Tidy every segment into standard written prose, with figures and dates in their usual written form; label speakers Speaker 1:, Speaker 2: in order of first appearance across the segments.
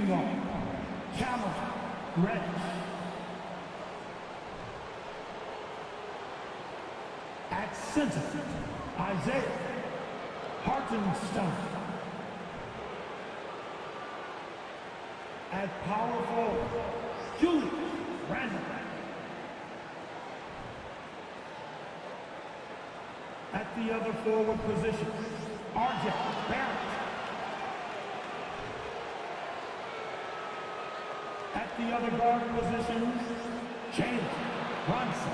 Speaker 1: Shooting guard, Cameron Reddish. At center, Isaiah Hartenstein. At power forward, Julius Randle. At the other forward position, RJ Barrett. At the other guard position, James Bronson.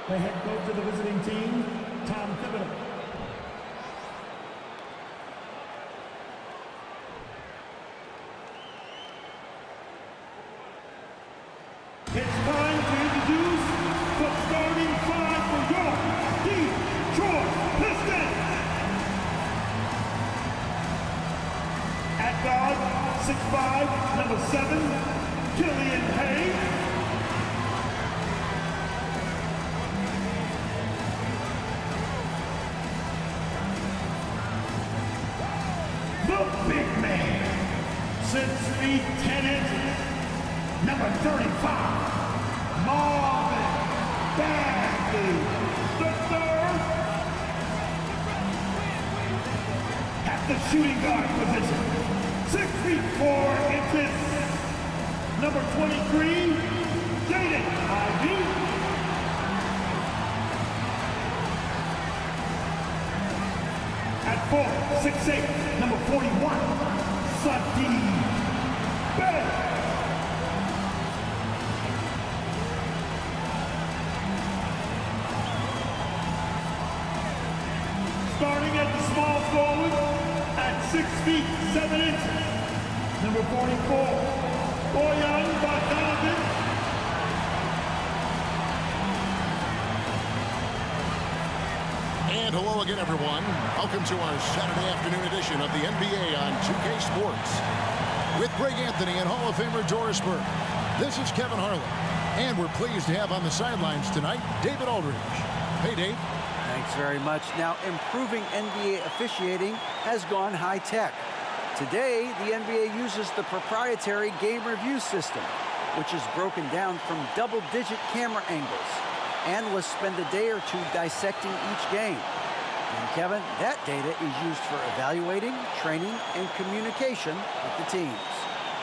Speaker 1: The head coach of the visiting team, Tom Thibodeau. It's time to introduce the starting five for your Detroit Pistons. At guard, 6'5", number 7, Killian Hayes. The big man, 6 feet 10 inches, number 35, Marvin Bagley III. At the shooting guard position, 6 feet 4 inches, number 23, Jaden Ivey. At 4, 6'8", number 41, Sadie Bell. Starting at the small forward at 6 feet 7 inches, number 44, Bojan Bogdanovic.
Speaker 2: And hello again, everyone. Welcome to our Saturday afternoon edition of the NBA on 2K Sports. With Greg Anthony and Hall of Famer Doris Burke, this is Kevin Harlan. And we're pleased to have on the sidelines tonight, David Aldridge. Hey, Dave.
Speaker 3: Thanks very much. Now, improving NBA officiating has gone high-tech. Today, the NBA uses the proprietary game review system, which is broken down from double-digit camera angles. Analysts spend a day or two dissecting each game. And Kevin, that data is used for evaluating, training, and communication with the teams.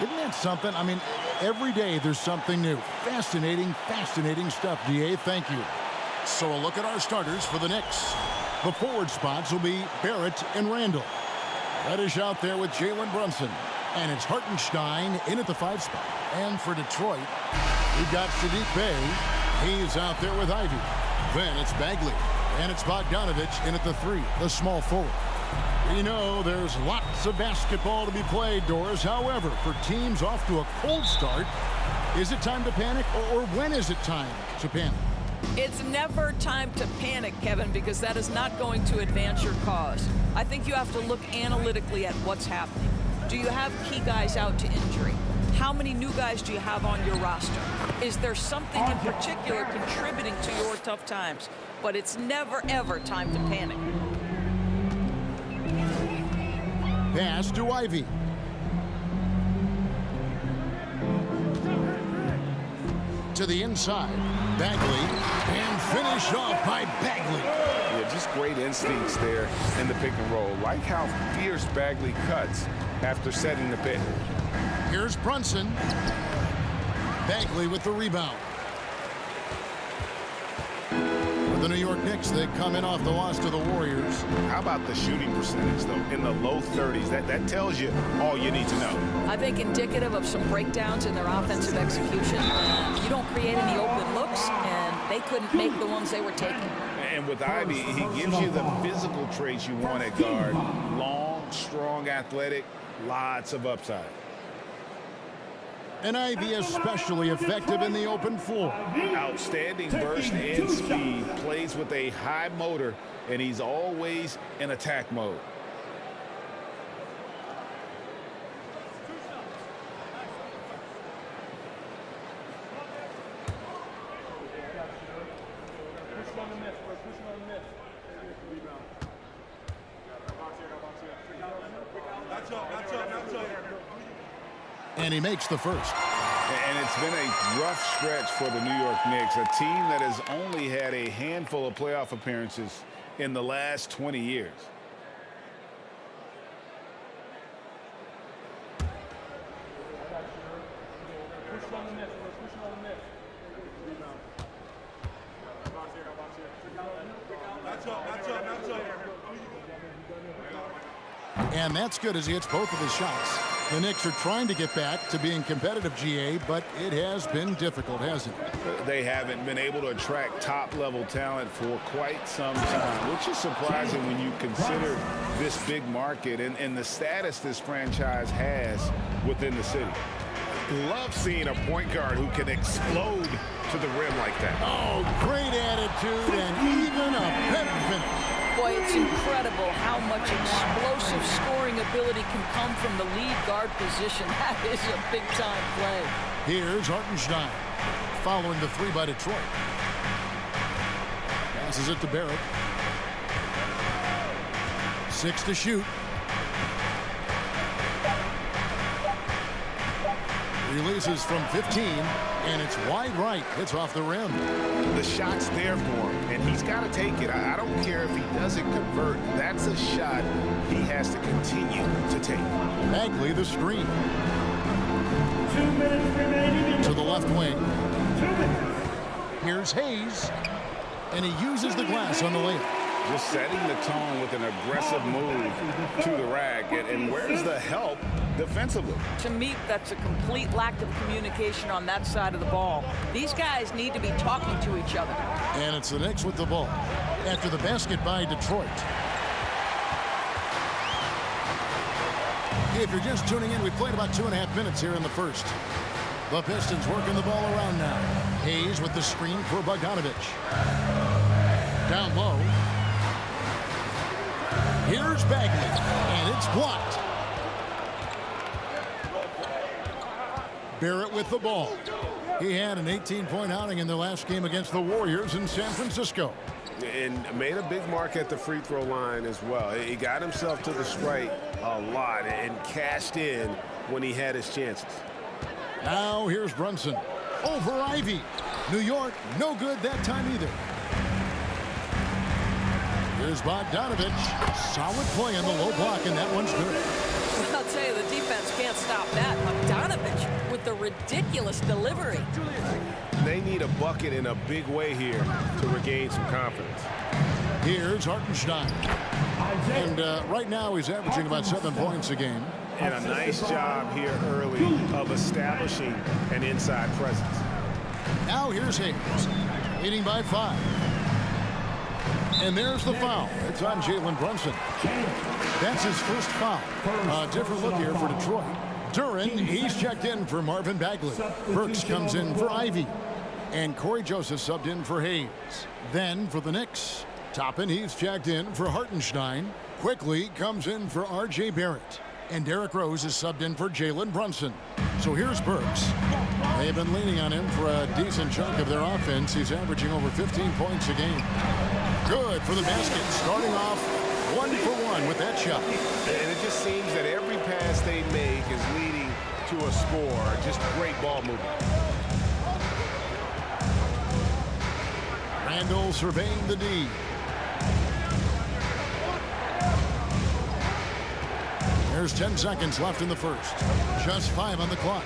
Speaker 2: Isn't that something? I mean, every day there's something new. Fascinating, fascinating stuff, DA. Thank you. So a look at our starters for the Knicks. The forward spots will be Barrett and Randall. Reddish out there with Jalen Brunson. And it's Hartenstein in at the 5 spot. And for Detroit, we've got Saddiq Bey. He's out there with Ivy. Then it's Bagley. And it's Bogdanovic in at the 3, the small forward. We know there's lots of basketball to be played, Doris. However, for teams off to a cold start, is it time to panic, or when is it time to panic?
Speaker 4: It's never time to panic, Kevin, because that is not going to advance your cause. I think you have to look analytically at what's happening. Do you have key guys out to injury? How many new guys do you have on your roster? Is there something in particular contributing to your tough times? But it's never, ever time to panic.
Speaker 2: Pass to Ivy. To the inside, Bagley, and finished off by Bagley.
Speaker 5: Yeah, just great instincts there in the pick and roll. Like how fierce Bagley cuts after setting the pick.
Speaker 2: Here's Brunson. Bagley with the rebound. For the New York Knicks, they come in off the loss to the Warriors.
Speaker 5: How about the shooting percentage, though? In the low 30s. That tells you all you need to know.
Speaker 4: I think indicative of some breakdowns in their offensive execution. You don't create any open looks, and they couldn't make the ones they were taking.
Speaker 5: And with Ivy, he gives you the physical traits you want at guard. Long, strong, athletic, lots of upside.
Speaker 2: And Ivy especially effective in the open floor.
Speaker 5: Outstanding burst and speed, plays with a high motor, and he's always in attack mode.
Speaker 1: Match up.
Speaker 2: And he makes the first.
Speaker 5: And it's been a rough stretch for the New York Knicks, a team that has only had a handful of playoff appearances in the last 20 years.
Speaker 2: And that's good as he hits both of his shots. The Knicks are trying to get back to being competitive, GA, but it has been difficult, hasn't it?
Speaker 5: They haven't been able to attract top-level talent for quite some time, which is surprising when you consider this big market and the status this franchise has within the city. Love seeing a point guard who can explode to the rim like that.
Speaker 2: Oh, great attitude and even a better finish.
Speaker 4: Boy, it's incredible how much explosive scoring ability can come from the lead guard position. That is a big-time play.
Speaker 2: Here's Hartenstein following the three by Detroit. Passes it to Barrett. 6 to shoot. Releases from 15, and it's wide right. It's off the rim.
Speaker 5: The shot's there for him, and he's got to take it. I don't care if he doesn't convert. That's a shot he has to continue to take.
Speaker 2: Bagley the screen.
Speaker 1: 2 minutes remaining.
Speaker 2: To the left wing.
Speaker 1: 2 minutes.
Speaker 2: Here's Hayes, and he uses the glass on the layup.
Speaker 5: Just setting the tone with an aggressive move to the rack. And where's the help defensively?
Speaker 4: To me, that's a complete lack of communication on that side of the ball. These guys need to be talking to each other.
Speaker 2: And it's the Knicks with the ball after the basket by Detroit. If you're just tuning in, we played about 2.5 minutes here in the first. The Pistons working the ball around now. Hayes with the screen for Bogdanovich. Down low. Here's Bagley, and it's blocked. Barrett with the ball. He had an 18-point outing in their last game against the Warriors in San Francisco.
Speaker 6: And made a big mark at the free throw line as well. He got himself to the stripe a lot and cashed in when he had his chances.
Speaker 2: Now here's Brunson over Ivy. New York, no good that time either. Here's Bogdanovich. Solid play on the low block, and that one's good.
Speaker 4: I'll tell you, the defense can't stop that. Bogdanovich with the ridiculous delivery.
Speaker 6: They need a bucket in a big way here to regain some confidence.
Speaker 2: Here's Hartenstein. And right now he's averaging about 7 points a game.
Speaker 6: And a nice job here early of establishing an inside presence.
Speaker 2: Now here's Hayes, leading by 5. And there's the foul. It's on Jalen Brunson. That's his first foul. A different look here for Detroit. Duran, he's checked in for Marvin Bagley. Burks comes in for Ivy. And Corey Joseph subbed in for Hayes. Then for the Knicks, Toppin, he's checked in for Hartenstein. Quickly comes in for R.J. Barrett. And Derrick Rose is subbed in for Jalen Brunson. So here's Burks. They've been leaning on him for a decent chunk of their offense. He's averaging over 15 points a game. Good for the basket, starting off 1 for 1 with that shot.
Speaker 6: And it just seems that every pass they make is leading to a score. Just great ball movement.
Speaker 2: Randall surveying the D. There's 10 seconds left in the first. Just 5 on the clock.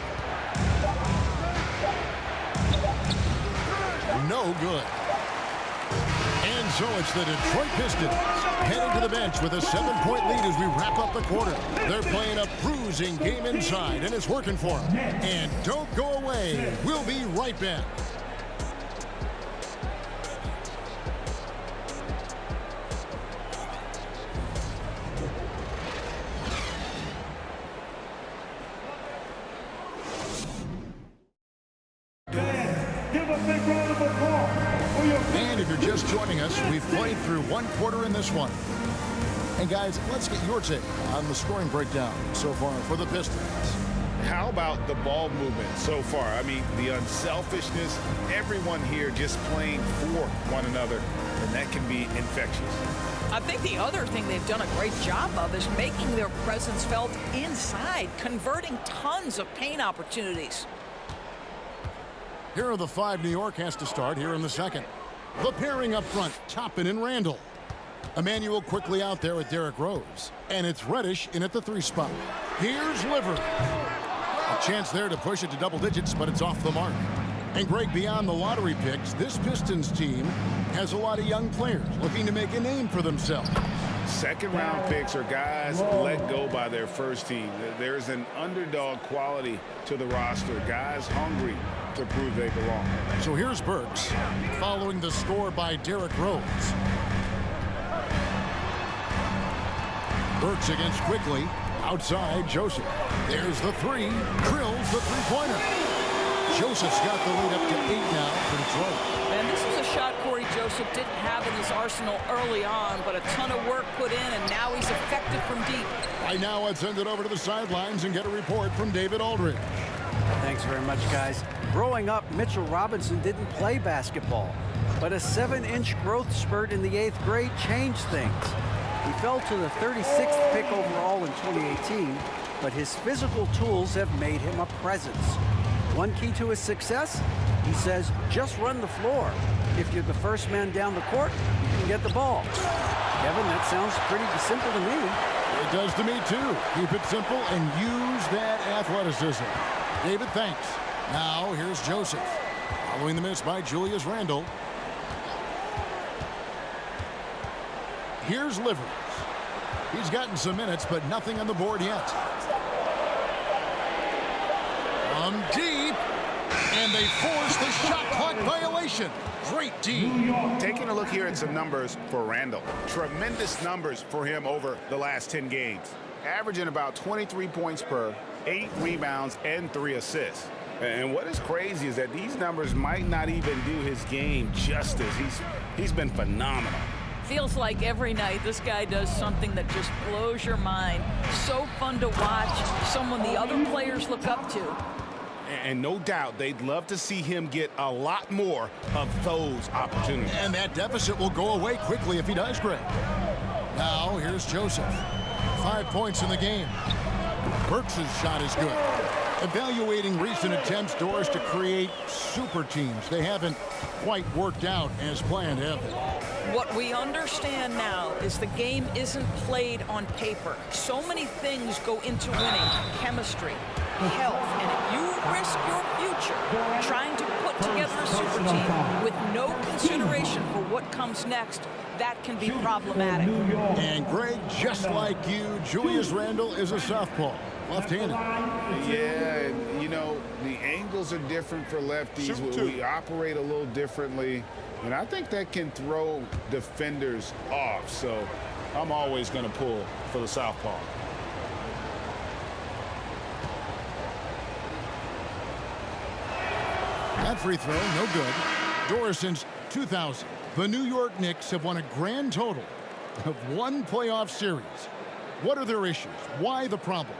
Speaker 2: No good. And so it's the Detroit Pistons heading to the bench with a 7-point lead as we wrap up the quarter. They're playing a bruising game inside, and it's working for them. And don't go away. We'll be right back. And if you're just joining us, we've played through 1 quarter in this one. And guys, let's get your take on the scoring breakdown so far for the Pistons.
Speaker 5: How about the ball movement so far? I mean, the unselfishness, everyone here just playing for one another, and that can be infectious.
Speaker 4: I think the other thing they've done a great job of is making their presence felt inside, converting tons of paint opportunities.
Speaker 2: Here are the 5 New York has to start here in the second. The pairing up front, Toppin and Randall. Emmanuel quickly out there with Derrick Rose. And it's Reddish in at the 3 spot. Here's Livers. A chance there to push it to double digits, but it's off the mark. And Greg, beyond the lottery picks, this Pistons team has a lot of young players looking to make a name for themselves.
Speaker 5: Second-round picks are guys let go by their first team. There's an underdog quality to the roster. Guys hungry to prove they belong.
Speaker 2: So here's Burks following the score by Derrick Rose. Burks against Quickly. Outside, Joseph. There's the 3. Drills the three-pointer. Joseph's got the lead up to 8 now for Detroit.
Speaker 4: And this is a shot Corey Joseph didn't have in his arsenal early on, but a ton of work put in, and now he's effective from deep.
Speaker 2: Right now, let's send it over to the sidelines and get a report from David Aldridge.
Speaker 3: Thanks very much, guys. Growing up, Mitchell Robinson didn't play basketball, but a 7-inch growth spurt in the 8th grade changed things. He fell to the 36th pick overall in 2018, but his physical tools have made him a presence. One key to his success, he says, just run the floor. If you're the first man down the court, you can get the ball. Kevin, that sounds pretty simple to me.
Speaker 2: It does to me, too. Keep it simple and use that athleticism. David, thanks. Now, here's Joseph. Following the miss by Julius Randle. Here's Livers. He's gotten some minutes, but nothing on the board yet. From deep, and they force the shot clock violation. Great D.
Speaker 5: Taking a look here at some numbers for Randall. Tremendous numbers for him over the last 10 games. Averaging about 23 points per, 8 rebounds, and 3 assists. And what is crazy is that these numbers might not even do his game justice. He's been phenomenal.
Speaker 4: Feels like every night this guy does something that just blows your mind. So fun to watch, someone the other players look up to.
Speaker 5: And no doubt they'd love to see him get a lot more of those opportunities.
Speaker 2: And that deficit will go away quickly if he does, Greg. Now, here's Joseph. 5 points in the game. Burks' shot is good. Evaluating recent attempts, Doris, to create super teams. They haven't quite worked out as planned, have they?
Speaker 4: What we understand now is the game isn't played on paper. So many things go into winning. Chemistry, health, and if you risk your future trying to put together a super team with no consideration for what comes next, that can be problematic.
Speaker 2: And Greg, just like you, Julius Randle is a southpaw, left-handed.
Speaker 5: Yeah, you know, the angles are different for lefties. We operate a little differently. And I think that can throw defenders off. So I'm always going to pull for the southpaw.
Speaker 2: That free throw, no good. Doris, since 2000, the New York Knicks have won a grand total of 1 playoff series. What are their issues? Why the problems?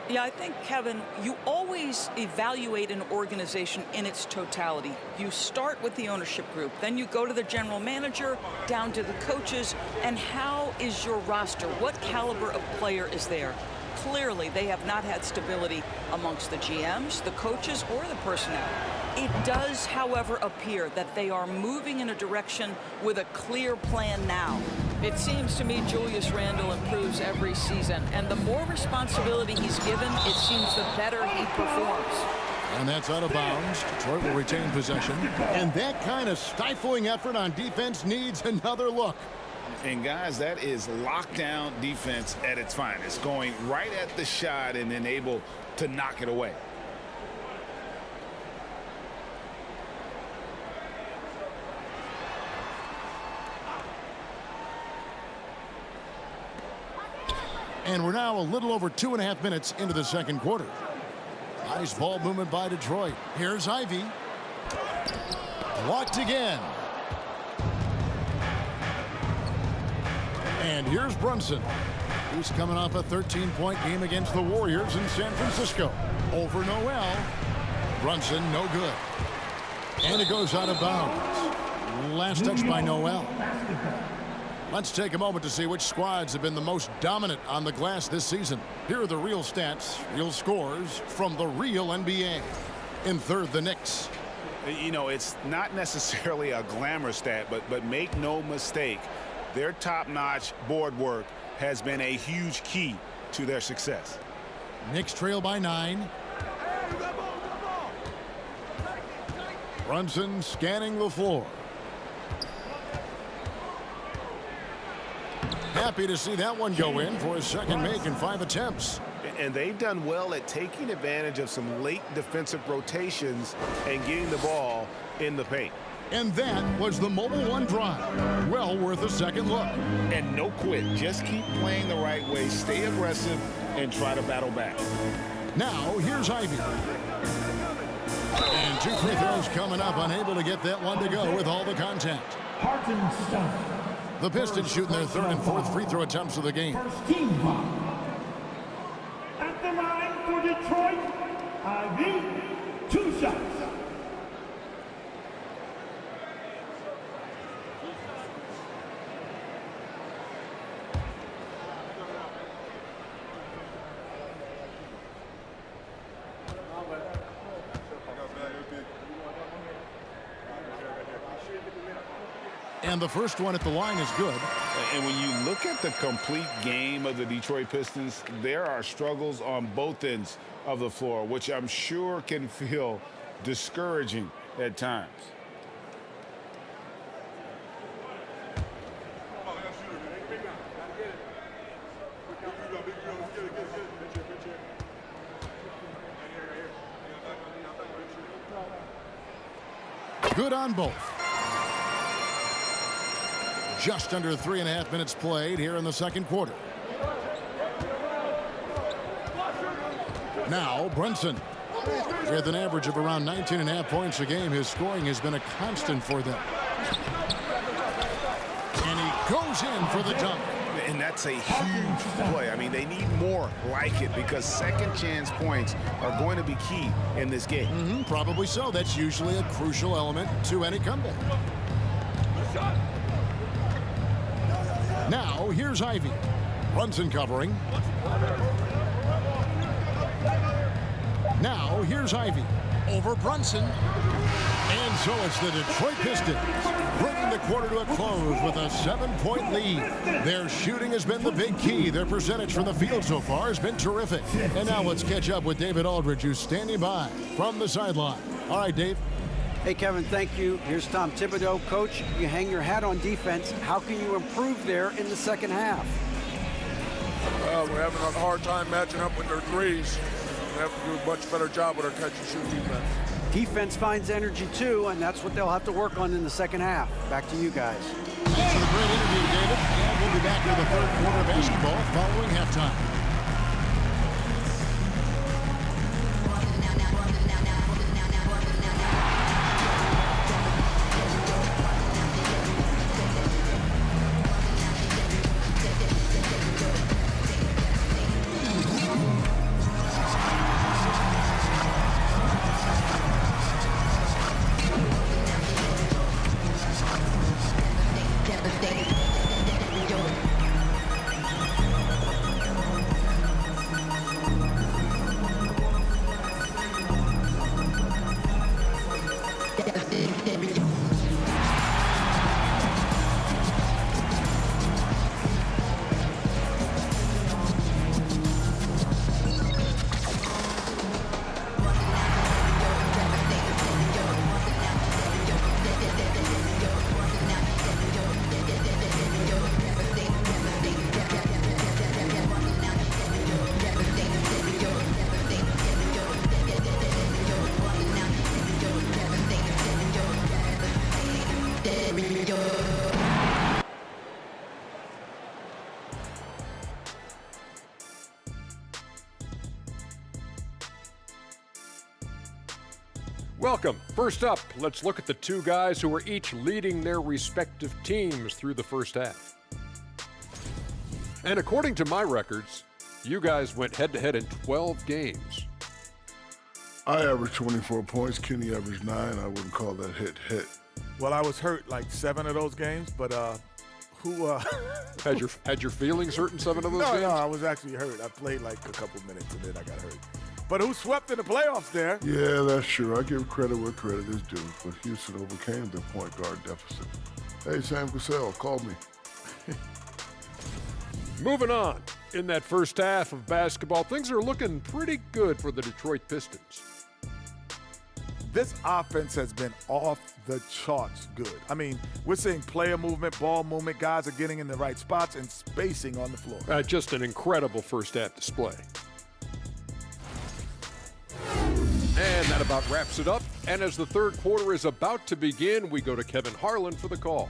Speaker 4: Yeah, I think, Kevin, you always evaluate an organization in its totality. You start with the ownership group, then you go to the general manager, down to the coaches, and how is your roster? What caliber of player is there? Clearly, they have not had stability amongst the GMs, the coaches, or the personnel. It does, however, appear that they are moving in a direction with a clear plan now. It seems to me Julius Randle improves every season, and the more responsibility he's given, it seems the better he performs.
Speaker 2: And that's out of bounds. Detroit will retain possession. And that kind of stifling effort on defense needs another look.
Speaker 5: And, guys, that is lockdown defense at its finest, going right at the shot and then able to knock it away.
Speaker 2: And we're now a little over 2.5 minutes into the second quarter. Nice ball movement by Detroit. Here's Ivy. Blocked again. And here's Brunson. He's coming off a 13-point game against the Warriors in San Francisco. Over Noel. Brunson, no good. And it goes out of bounds. Last touch by Noel. Let's take a moment to see which squads have been the most dominant on the glass this season. Here are the real stats, real scores from the real NBA. In third, the Knicks.
Speaker 5: You know, it's not necessarily a glamour stat, but make no mistake, their top-notch board work has been a huge key to their success.
Speaker 2: Knicks trail by 9. Brunson scanning the floor. Happy to see that one go in for his second make in 5 attempts.
Speaker 6: And they've done well at taking advantage of some late defensive rotations and getting the ball in the paint.
Speaker 2: And that was the Mobile One drive. Well worth a second look.
Speaker 5: And no quit. Just keep playing the right way, stay aggressive, and try to battle back.
Speaker 2: Now, here's Ivy. And 2 free throws coming up, unable to get that one to go with all the contact. The Pistons shooting their 3rd and 4th free throw attempts of the game.
Speaker 1: First team foul. At the line for Detroit, Ivy, 2 shots.
Speaker 2: And the first one at the line is good.
Speaker 5: And when you look at the complete game of the Detroit Pistons, there are struggles on both ends of the floor, which I'm sure can feel discouraging at times.
Speaker 2: Good on both. Just under 3.5 minutes played here in the second quarter. Now Brunson. With an average of around 19.5 points a game, his scoring has been a constant for them. And he goes in for the dunk.
Speaker 5: And that's a huge play. I mean, they need more like it because second chance points are going to be key in this game.
Speaker 2: Probably so. That's usually a crucial element to any comeback. Now, here's Ivy. Brunson covering. Now, here's Ivy. Over Brunson. And so it's the Detroit Pistons bringing the quarter to a close with a 7-point lead. Their shooting has been the big key. Their percentage from the field so far has been terrific. And now let's catch up with David Aldridge, who's standing by from the sideline. All right, Dave.
Speaker 3: Hey, Kevin, thank you. Here's Tom Thibodeau. Coach, you hang your hat on defense. How can you improve there in the second half?
Speaker 7: We're having a hard time matching up with their threes. We have to do a much better job with our catch-and-shoot defense.
Speaker 3: Defense finds energy, too, and that's what they'll have to work on in the second half. Back to you guys.
Speaker 2: Thanks for the great interview, David. And we'll be back with the third quarter of basketball following halftime.
Speaker 8: Welcome. First up, let's look at the 2 guys who were each leading their respective teams through the first half. And according to my records, you guys went head-to-head in 12 games.
Speaker 7: I averaged 24 points. Kenny averaged 9. I wouldn't call that hit.
Speaker 9: Well, I was hurt like 7 of those games, but
Speaker 8: Had your feelings hurt in 7 of those games?
Speaker 9: No, I was actually hurt. I played like a couple minutes and then I got hurt. But who swept in the playoffs there?
Speaker 10: Yeah, that's true. I give credit where credit is due, but Houston overcame their point guard deficit. Hey, Sam Cassell, call me.
Speaker 8: Moving on. In that first half of basketball, things are looking pretty good for the Detroit Pistons.
Speaker 9: This offense has been off the charts good. I mean, we're seeing player movement, ball movement. Guys are getting in the right spots and spacing on the floor.
Speaker 8: Just an incredible first half display. And that about wraps it up. And as the third quarter is about to begin, we go to Kevin Harlan for the call.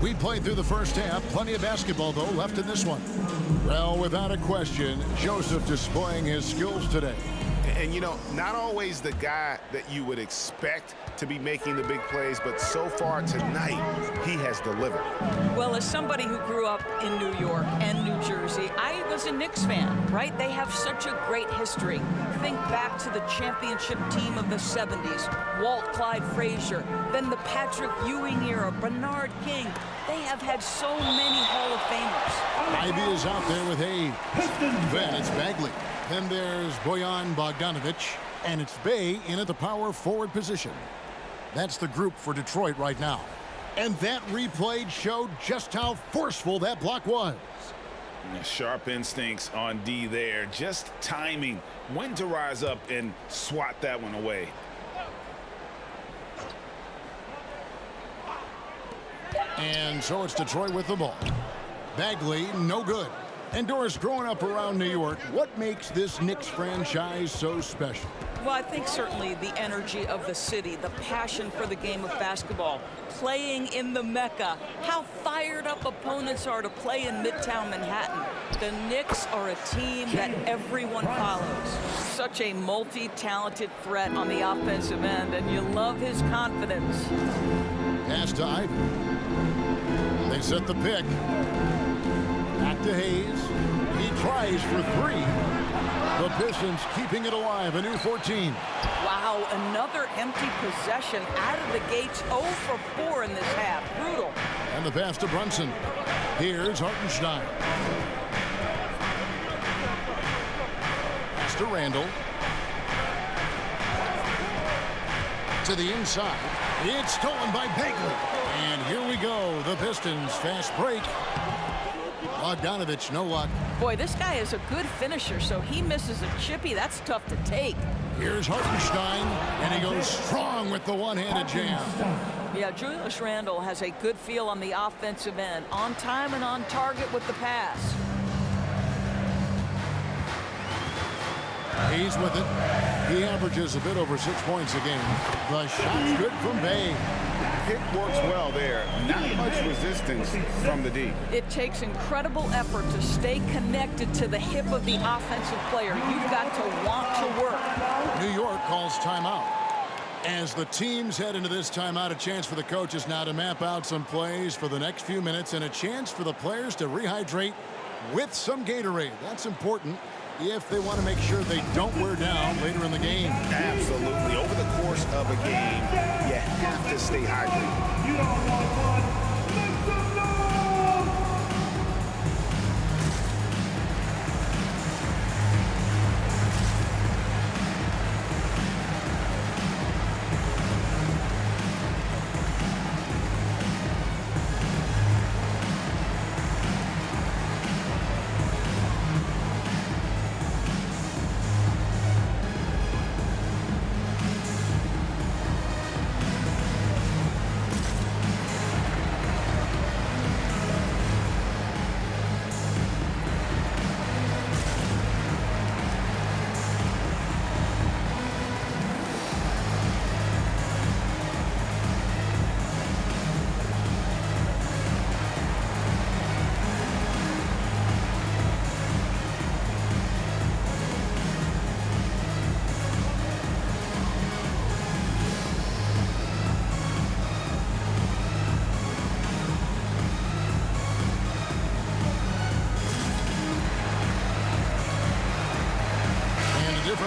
Speaker 2: We played through the first half. Plenty of basketball, though, left in this one. Well, without a question, Joseph displaying his skills today.
Speaker 5: And, you know, not always the guy that you would expect to be making the big plays, but so far tonight, he has delivered.
Speaker 4: Well, as somebody who grew up in New York and New Jersey, I was a Knicks fan, right? They have such a great history. Think back to the championship team of the 70s, Walt Clyde Frazier, then the Patrick Ewing era, Bernard King. They have had so many Hall of Famers.
Speaker 2: Ivy is out there with Hayes. Then it's Bagley. Then there's Bojan Bogdanovic, and it's Bay in at the power forward position. That's the group for Detroit right now. And that replay showed just how forceful that block was.
Speaker 5: Sharp instincts on D there. Just timing when to rise up and swat that one away.
Speaker 2: And so it's Detroit with the ball. Bagley, no good. And Doris, growing up around New York, what makes this Knicks franchise so special?
Speaker 4: Well, I think certainly the energy of the city, the passion for the game of basketball, playing in the Mecca, how fired up opponents are to play in Midtown Manhattan. The Knicks are a team that everyone follows. Such a multi-talented threat on the offensive end, and you love his confidence.
Speaker 2: Pass to Ivy. They set the pick. Back to Hayes. He tries for 3. The Pistons keeping it alive, a new 14.
Speaker 4: Wow, another empty possession out of the gates, 0 for 4 in this half. Brutal.
Speaker 2: And the pass to Brunson. Here's Hartenstein. Pass to Randall. To the inside. It's stolen by Bagley. And here we go. The Pistons fast break. Bogdanovic, no luck.
Speaker 4: Boy, this guy is a good finisher, so he misses a chippy. That's tough to take.
Speaker 2: Here's Hartenstein, and he goes strong with the one-handed jam.
Speaker 4: Yeah, Julius Randle has a good feel on the offensive end, on time and on target with the pass.
Speaker 2: He's with it. He averages a bit over 6 points a game. The shot's good from Bay.
Speaker 5: Pick works well there. Not much resistance from the D.
Speaker 4: It takes incredible effort to stay connected to the hip of the offensive player. You've got to want to work.
Speaker 2: New York calls timeout. As the teams head into this timeout, a chance for the coaches now to map out some plays for the next few minutes and a chance for the players to rehydrate with some Gatorade. That's important if they want to make sure they don't wear down later in the game.
Speaker 5: Absolutely. Over the course of a game, you have to stay hydrated.
Speaker 1: You don't want one. Make some noise!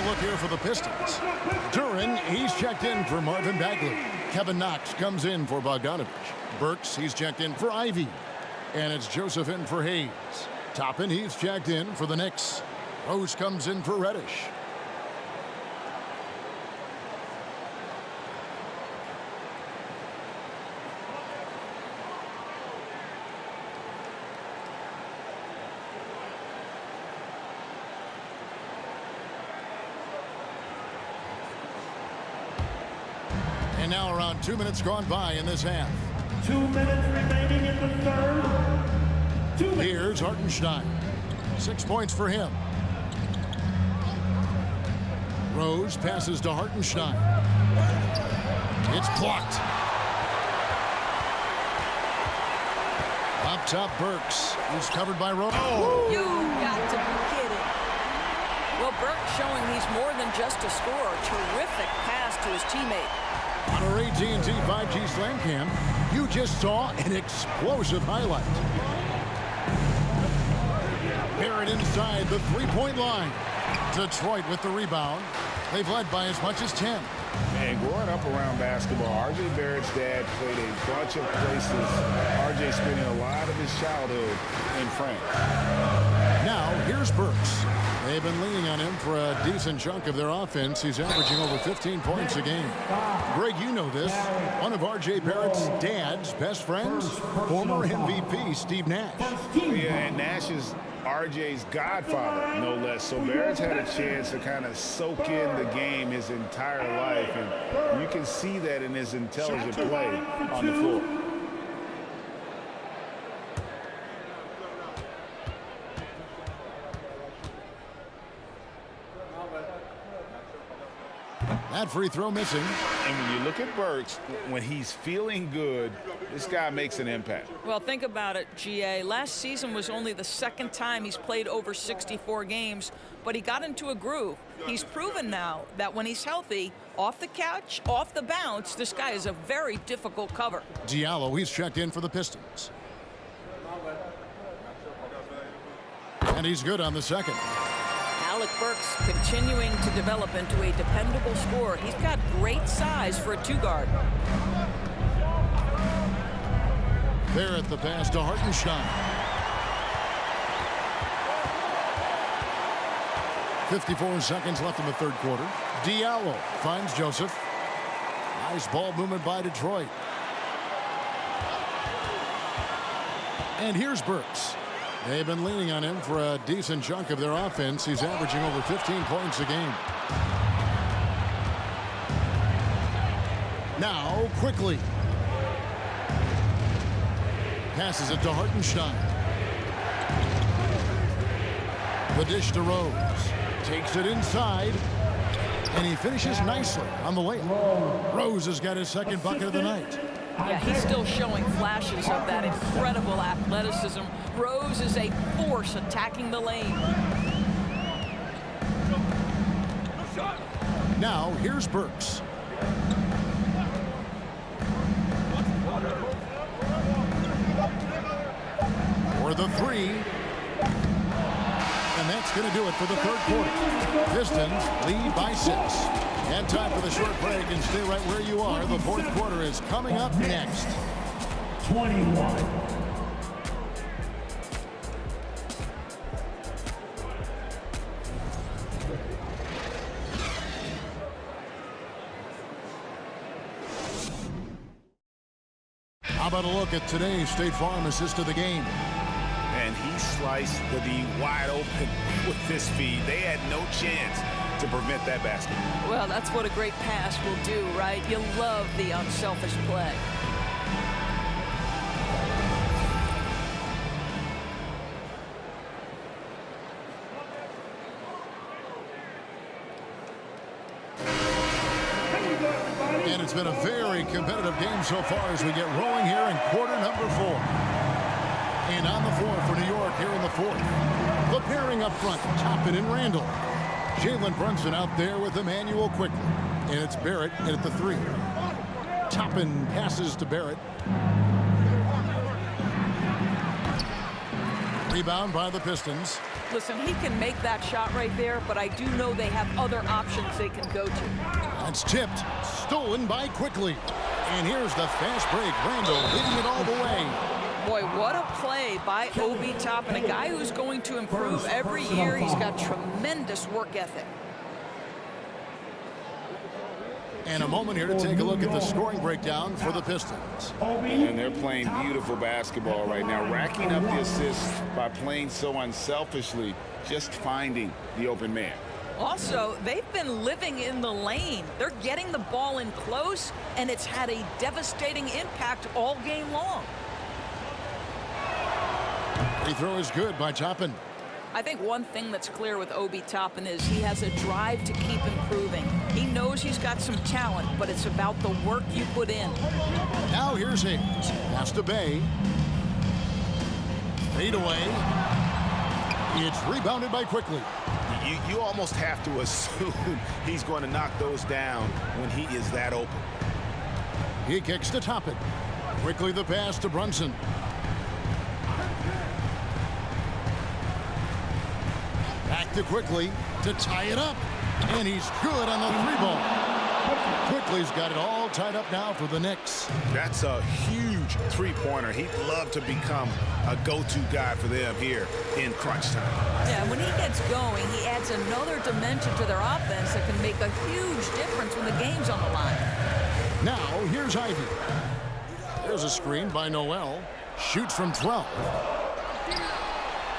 Speaker 2: look here for the Pistons. Duran, he's checked in for Marvin Bagley. Kevin Knox comes in for Bogdanovich. Burks, he's checked in for Ivy. And it's Joseph in for Hayes. Toppin, he's checked in for the Knicks. Rose comes in for Reddish. And now around 2 minutes gone by in this half.
Speaker 1: 2 minutes remaining in the third.
Speaker 2: Here's Hartenstein. 6 points for him. Rose passes to Hartenstein. It's blocked. Up top, Burks. He's covered by Rose.
Speaker 4: Oh. You got to be kidding. Well, Burks showing he's more than just a scorer. Terrific pass to his teammate.
Speaker 2: On our AT&T 5G Slam Cam, you just saw an explosive highlight. Barrett inside the three-point line. Detroit with the rebound. They've led by as much as 10.
Speaker 5: And growing up around basketball, R.J. Barrett's dad played a bunch of places. R.J. spending a lot of his childhood in France.
Speaker 2: Now, here's Burks. They've been leaning on him for a decent chunk of their offense. He's averaging over 15 points a game. Greg, you know this. One of R.J. Barrett's dad's best friends, former MVP Steve Nash.
Speaker 5: Yeah, and Nash is R.J.'s godfather, no less. So Barrett's had a chance to kind of soak in the game his entire life, and you can see that in his intelligent play on the floor.
Speaker 2: That free throw missing.
Speaker 5: And when you look at Burks, when he's feeling good, this guy makes an impact.
Speaker 4: Well, think about it, GA. Last season was only the second time he's played over 64 games, but he got into a groove. He's proven now that when he's healthy, off the couch, off the bounce, this guy is a very difficult cover.
Speaker 2: Diallo, he's checked in for the Pistons. And he's good on the second.
Speaker 4: Alec Burks continuing to develop into a dependable scorer. He's got great size for a two-guard.
Speaker 2: Barrett the pass to Hartenstein. 54 seconds left in the third quarter. Diallo finds Joseph. Nice ball movement by Detroit. And here's Burks. They've been leaning on him for a decent chunk of their offense. He's averaging over 15 points a game. Now, quickly. Passes it to Hartenstein. The dish to Rose. Takes it inside. And he finishes nicely on the layup. Rose has got his second bucket of the night.
Speaker 4: Yeah, he's still showing flashes of that incredible athleticism. Rose is a force attacking the lane.
Speaker 2: Now, here's Burks. For the three. And that's going to do it for the third quarter. Pistons lead by 6. And time for the short break, and stay right where you are. The fourth quarter is coming up next.
Speaker 1: 21.
Speaker 2: How about a look at today's State Farm assist of the game?
Speaker 5: And he sliced the D wide open with this feed. They had no chance to prevent that basket.
Speaker 4: Well, that's what a great pass will do, right? You love the unselfish play.
Speaker 2: And it's been a very competitive game so far as we get rolling here in quarter number 4. And on the floor for New York here in the fourth. The pairing up front, Toppin and Randall. Jalen Brunson out there with Emmanuel quickly. And it's Barrett at the 3. Toppin passes to Barrett. Rebound by the Pistons.
Speaker 4: Listen, he can make that shot right there, but I do know they have other options they can go to.
Speaker 2: That's tipped, stolen by Quickly. And here's the fast break. Randall leading it all the way.
Speaker 4: Boy, what a play by Obi Toppin, a guy who's going to improve every year. He's got tremendous work ethic.
Speaker 2: And a moment here to take a look at the scoring breakdown for the Pistons.
Speaker 5: And they're playing beautiful basketball right now, racking up the assists by playing so unselfishly, just finding the open man.
Speaker 4: Also, they've been living in the lane. They're getting the ball in close, and it's had a devastating impact all game long.
Speaker 2: Free throw is good by Toppin.
Speaker 4: I think one thing that's clear with Obi Toppin is he has a drive to keep improving. He knows he's got some talent, but it's about the work you put in.
Speaker 2: Now here's Hayes. Pass to Bay. Fade away. It's rebounded by Quickly.
Speaker 5: You almost have to assume he's going to knock those down when he is that open.
Speaker 2: He kicks to Toppin. Quickly the pass to Brunson. Back to Quickly to tie it up. And he's good on the three ball. Quickly's got it all tied up now for the Knicks.
Speaker 5: That's a huge three-pointer. He'd love to become a go-to guy for them here in crunch time.
Speaker 4: Yeah, when he gets going, he adds another dimension to their offense that can make a huge difference when the game's on the line.
Speaker 2: Now, here's Ivy. There's a screen by Noel. Shoots from 12.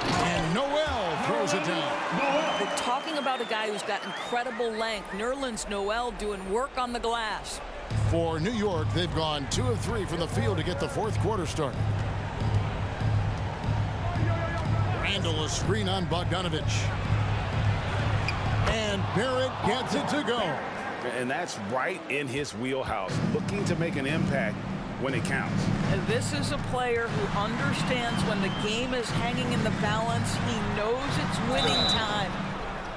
Speaker 2: And Noel throws it down.
Speaker 4: We're talking about a guy who's got incredible length. Nerlens Noel doing work on the glass.
Speaker 2: For New York, they've gone 2 of 3 from the field to get the fourth quarter started. Randall, a screen on Bogdanovich. And Barrett gets it to go.
Speaker 5: And that's right in his wheelhouse, looking to make an impact when it counts.
Speaker 4: And this is a player who understands when the game is hanging in the balance. He knows it's winning time.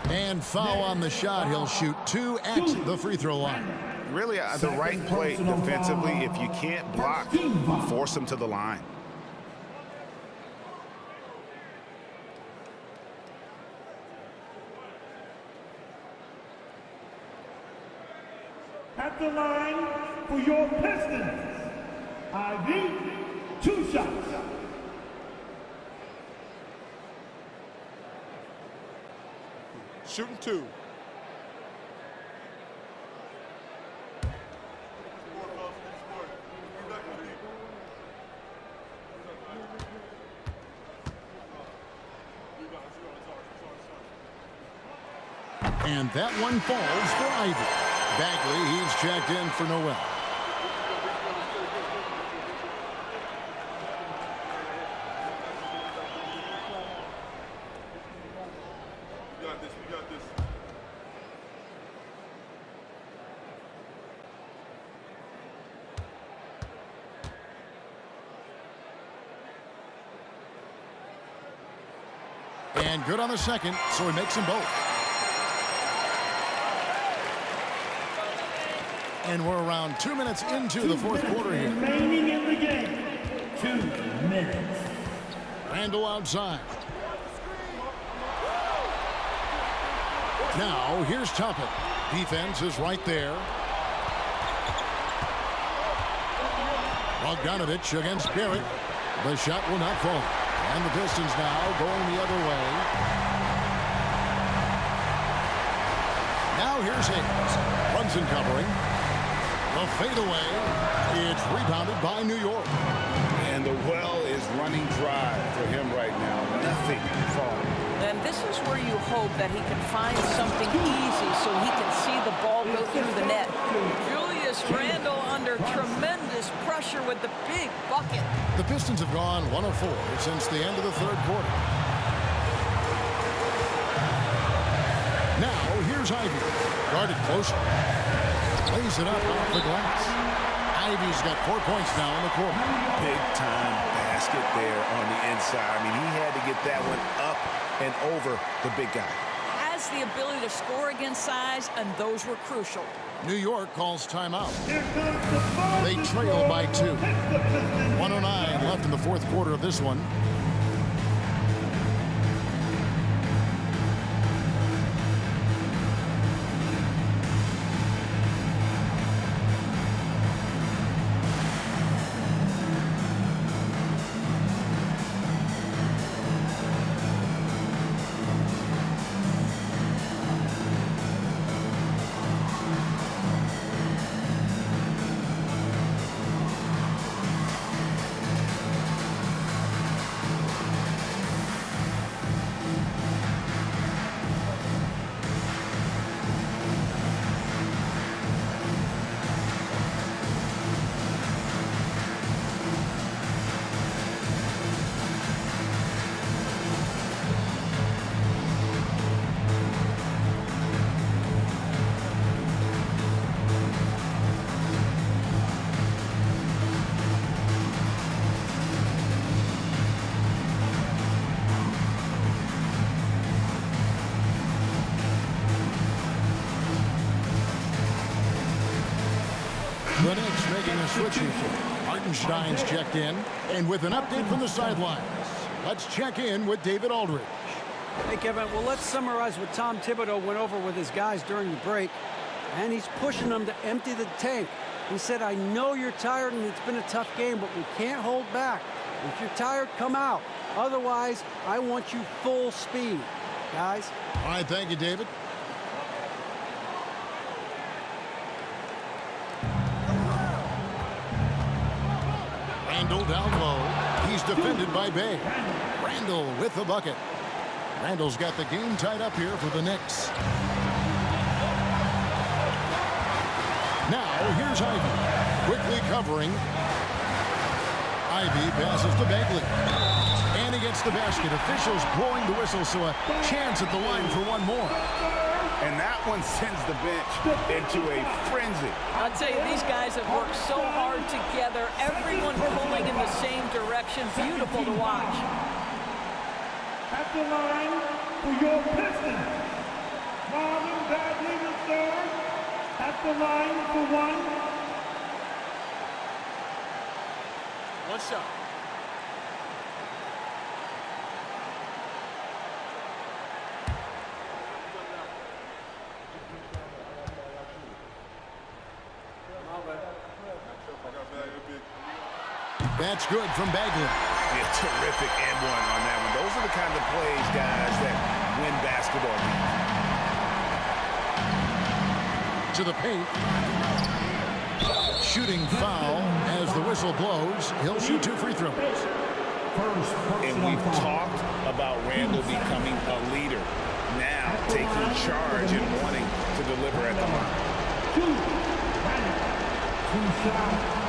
Speaker 2: And foul on the shot. He'll shoot 2 at the free throw line.
Speaker 5: Really the right play defensively. If you can't block, force him to the line.
Speaker 1: At the line for your Pistons, Ivy, 2 shots.
Speaker 7: Shooting 2.
Speaker 2: And that one falls for Ivy. Bagley, he's checked in for Noel.
Speaker 7: We got this.
Speaker 2: And good on the second, so he makes them both. And we're around 2 minutes into the fourth quarter here.
Speaker 1: Remaining in the game, 2 minutes.
Speaker 2: Randall outside. Now, here's Toppin. Defense is right there. Bogdanovich against Barrett. The shot will not fall. And the Pistons now going the other way. Now here's Hayes. Brunson covering. The fadeaway. It's rebounded by New York.
Speaker 5: And the well is running dry for him right now. Nothing falling.
Speaker 4: And this is where you hope that he can find something easy so he can see the ball go through the net. Julius Randle under tremendous pressure with the big bucket.
Speaker 2: The Pistons have gone 1 of 4 since the end of the third quarter. Now, here's Ivy. Guarded closer. Lays it up off the glass. Ivy's got 4 points now in the quarter.
Speaker 5: Big time basket there on the inside. I mean, he had to get that one up and over the big guy.
Speaker 4: Has the ability to score against size, and those were crucial.
Speaker 2: New York calls timeout.
Speaker 1: Here comes the
Speaker 2: They trail by 2. 1:09 left in the fourth quarter of this one. The Knicks making a switch here. Hartenstein's checked in. And with an update from the sidelines, let's check in with David Aldridge.
Speaker 3: Hey, Kevin, well, let's summarize what Tom Thibodeau went over with his guys during the break. And he's pushing them to empty the tank. He said, I know you're tired and it's been a tough game, but we can't hold back. If you're tired, come out. Otherwise, I want you full speed, guys.
Speaker 2: All right, thank you, David. Randall down low. He's defended by Bay. Randall with the bucket. Randall's got the game tied up here for the Knicks. Now, here's Ivy. Quickly covering. Ivy passes to Bagley. And he gets the basket. Officials blowing the whistle, so a chance at the line for one more.
Speaker 5: And that one sends the bench into a frenzy.
Speaker 4: I'll tell you, these guys have worked so hard together. Everyone pulling in the same direction. Beautiful to watch.
Speaker 1: At the line for your Pistons, Marvin Bagley III. At the line for one.
Speaker 7: One shot.
Speaker 2: That's good from Bagley.
Speaker 5: A terrific and one on that one. Those are the kind of plays, guys, that win basketball games.
Speaker 2: To the paint. Shooting foul as the whistle blows. He'll shoot 2 free throws.
Speaker 5: And we've talked about Randall becoming a leader. Now taking charge and wanting to deliver at the line.
Speaker 1: 2 shots.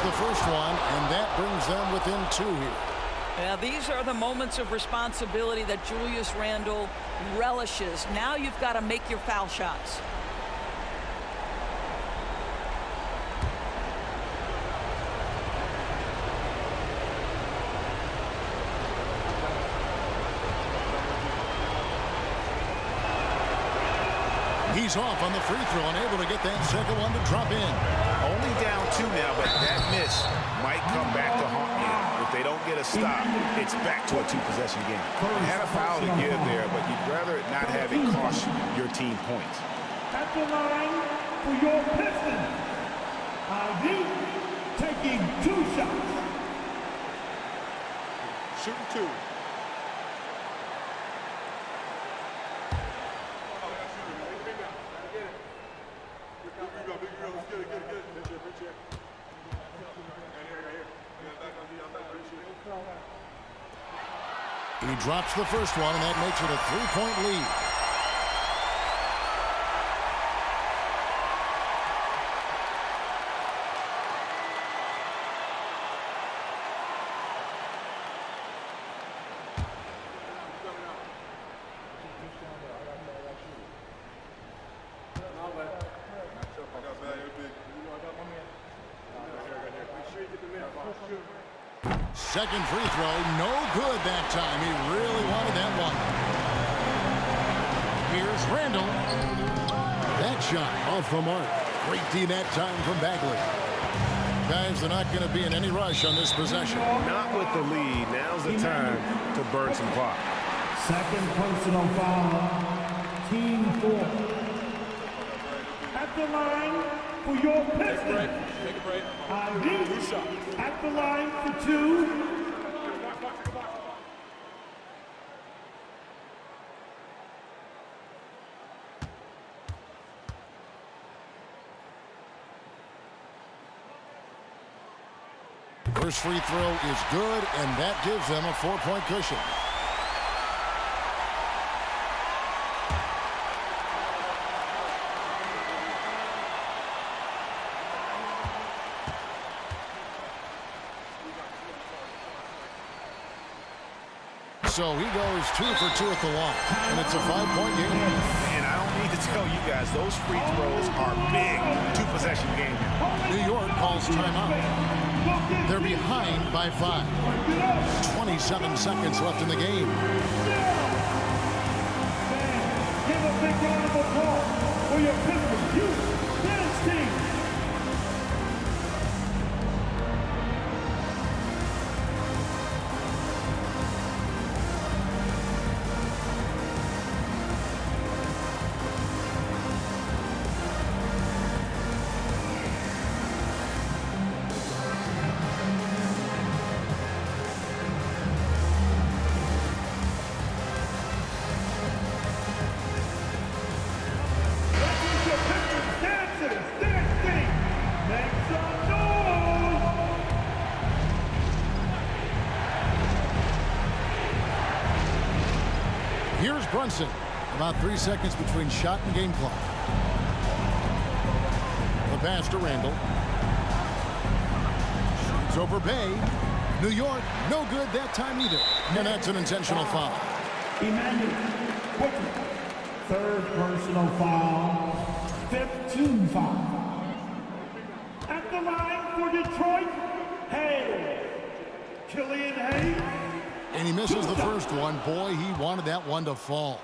Speaker 2: The first one, and that brings them within 2 here.
Speaker 4: Now, these are the moments of responsibility that Julius Randle relishes. Now you've got to make your foul shots.
Speaker 2: He's off on the free throw, unable to get that second one to drop in.
Speaker 5: Only down 2 now, but that miss might come back to haunt you. If they don't get a stop, it's back to a 2-possession game. You had a foul to give there, but you'd rather not have it cost your team points.
Speaker 1: At the line for your Pistons, Ivy taking 2 shots.
Speaker 7: Shooting 2.
Speaker 2: He drops the first one, and that makes it a 3-point lead. Second free throw, no good that time. He really wanted that one. Here's Randall. That shot off the mark. Great D that time from Bagley. Guys, they're not going to be in any rush on this possession.
Speaker 6: Not with the lead. Now's the time to burn some clock.
Speaker 1: Second personal foul. Team 4. At the line for your Pistons.
Speaker 7: Take a break.
Speaker 1: Ivy
Speaker 7: 2 shots.
Speaker 1: at the line for 2.
Speaker 2: First free throw is good, and that gives them a 4-point cushion.
Speaker 5: So he goes 2 for 2 at the line, and it's a 5-point game.
Speaker 6: And I don't
Speaker 5: need to tell you guys, those free throws are big two-possession game.
Speaker 2: New York calls timeout. They're behind by 5. 27 seconds left in the game.
Speaker 1: Give a big round of applause for your Pistons youth dance team.
Speaker 2: Here's Brunson. About 3 seconds between shot and game clock. The pass to Randall. Shoots over Bay. New York, no good that time either. And that's an intentional foul.
Speaker 1: Emmanuel Quickly. Third personal foul. 5th team foul. At the line for Detroit, Hayes. Killian Hayes.
Speaker 2: And he misses the first one. Boy, he wanted that one to fall.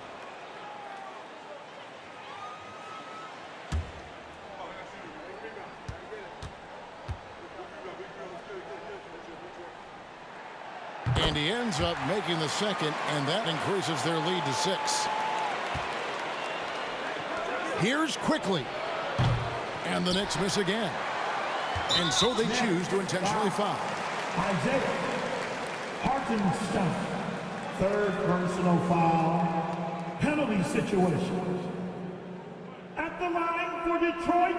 Speaker 2: And he ends up making the second, and that increases their lead to 6. Here's Quickly. And the Knicks miss again. And so they choose to intentionally foul.
Speaker 1: Isaiah Hartenstein. Third personal foul. Penalty situation. At the line for Detroit,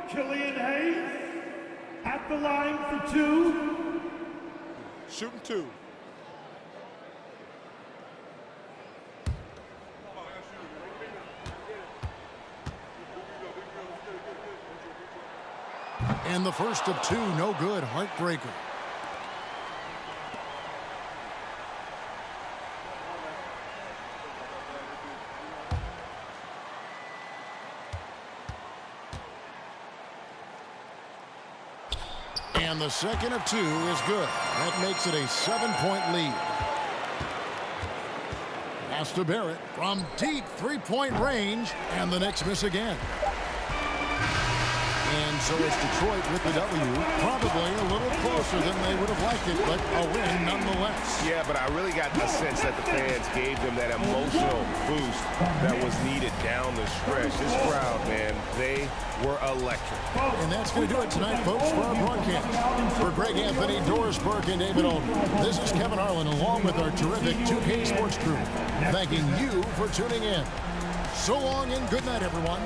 Speaker 1: Killian Hayes. At the line for 2.
Speaker 7: Shooting 2.
Speaker 2: And the first of 2, no good. Heartbreaker. And the second of 2 is good. That makes it a 7-point lead. Pass to Barrett from deep three-point range, and the Knicks miss again. And so it's Detroit with the W. Probably a little closer than they would have liked it, but a win nonetheless.
Speaker 5: Yeah, but I really got the sense that the fans gave them that emotional boost that was needed down the stretch. This crowd, man, they were electric.
Speaker 2: And that's going to do it tonight, folks, for our broadcast. For Greg Anthony, Doris Burke, and David Olden, this is Kevin Harlan along with our terrific 2K Sports crew, thanking you for tuning in. So long and good night, everyone.